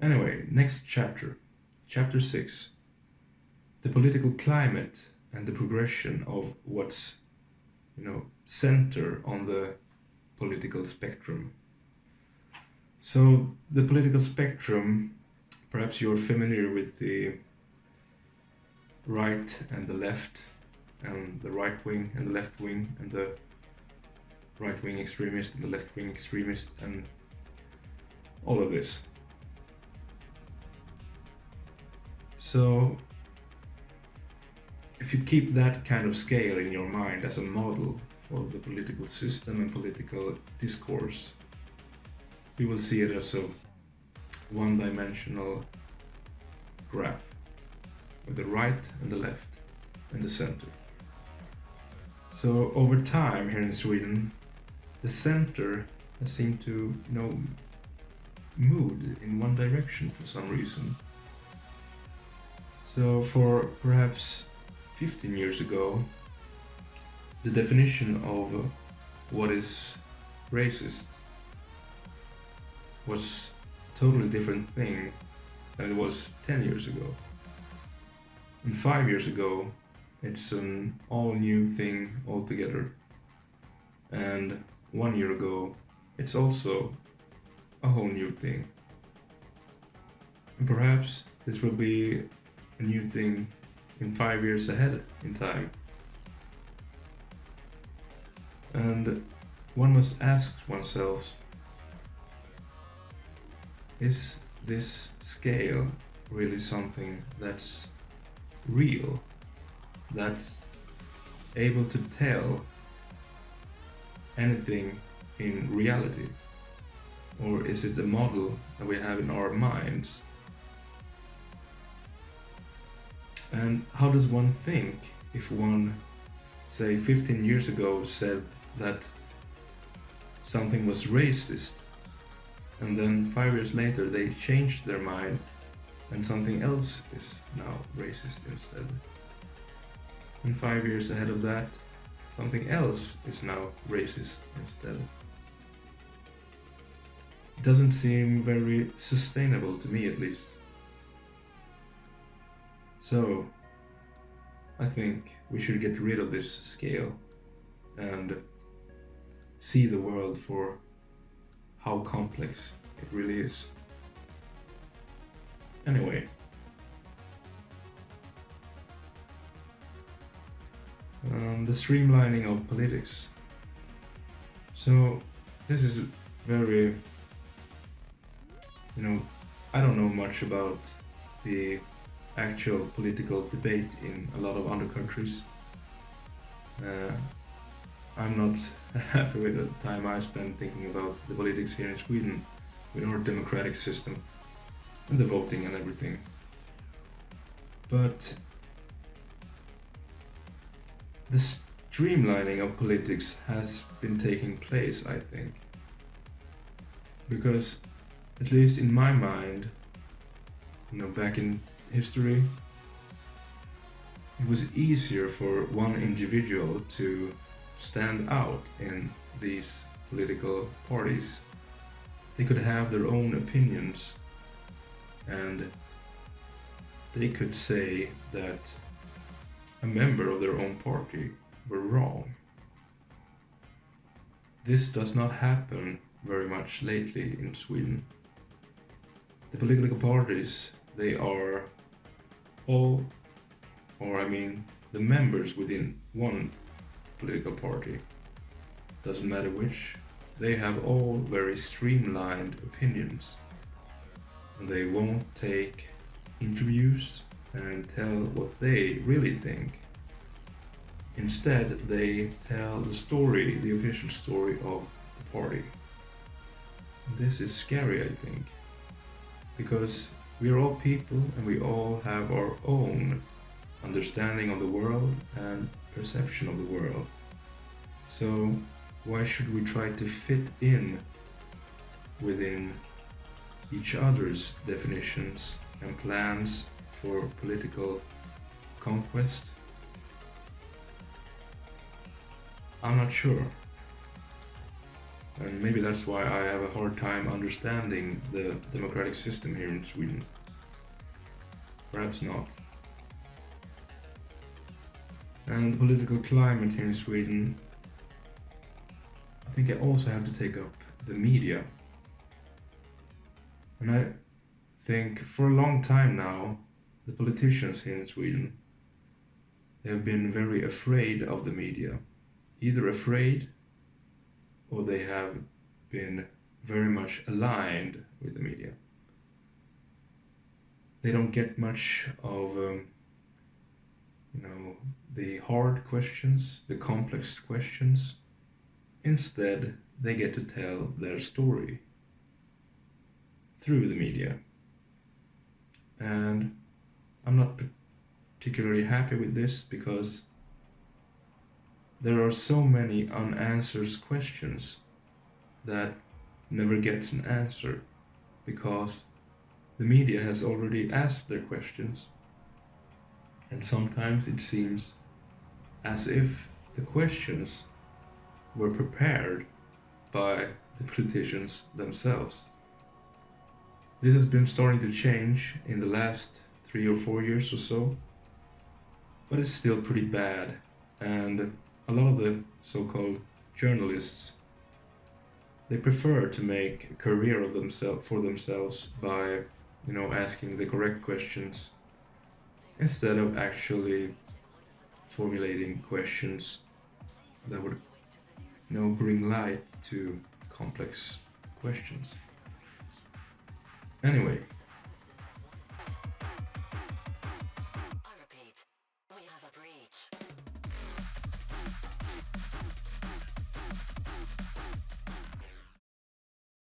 Anyway, next chapter. Chapter 6. The political climate and the progression of what's, center on the political spectrum. So the political spectrum, perhaps you're familiar with the right and the left, and the right wing and the left wing, and the right wing extremist and the left wing extremist, and all of this. So if you keep that kind of scale in your mind as a model for the political system and political discourse, you will see it as a one-dimensional graph with the right and the left and the center. So over time here in Sweden, the center has seemed to, move in one direction for some reason. So for perhaps 15 years ago, the definition of what is racist was a totally different thing than it was 10 years ago. And 5 years ago, it's an all new thing altogether. And 1 year ago, it's also a whole new thing. And perhaps this will be a new thing in 5 years ahead in time. And one must ask oneself, is this scale really something that's real, that's able to tell anything in reality? Or is it a model that we have in our minds? And how does one think if one, say 15 years ago, said that something was racist, and then 5 years later they changed their mind and something else is now racist instead? And 5 years ahead of that, something else is now racist instead. It doesn't seem very sustainable to me, at least. So, I think we should get rid of this scale and see the world for how complex it really is. Anyway, the streamlining of politics. So this is very, I don't know much about the actual political debate in a lot of other countries. I'm not happy with the time I spend thinking about the politics here in Sweden with our democratic system and the voting and everything. But the streamlining of politics has been taking place, I think. Because, at least in my mind, back in history, it was easier for one individual to stand out in these political parties. They could have their own opinions and they could say that a member of their own party were wrong. This does not happen very much lately in Sweden. The political parties, they are all, the members within one political party, doesn't matter which, they have all very streamlined opinions. And they won't take interviews and tell what they really think. Instead, they tell the story, the official story of the party. This is scary, I think, because we are all people and we all have our own understanding of the world and perception of the world. So why should we try to fit in within each other's definitions and plans for political conquest? I'm not sure. And maybe that's why I have a hard time understanding the democratic system here in Sweden. Perhaps not. And the political climate here in Sweden, I think I also have to take up the media. And I think for a long time now, the politicians here in Sweden, they have been very afraid of the media. Either afraid, or they have been very much aligned with the media. They don't get much of, the hard questions, the complex questions. Instead, they get to tell their story through the media. And I'm not particularly happy with this because there are so many unanswered questions that never gets an answer because the media has already asked their questions. And sometimes it seems as if the questions were prepared by the politicians themselves. This has been starting to change in the last 3 or 4 years or so, but it's still pretty bad. And a lot of the so-called journalists, they prefer to make a career of themselves by, asking the correct questions instead of actually formulating questions that would, bring light to complex questions. Anyway,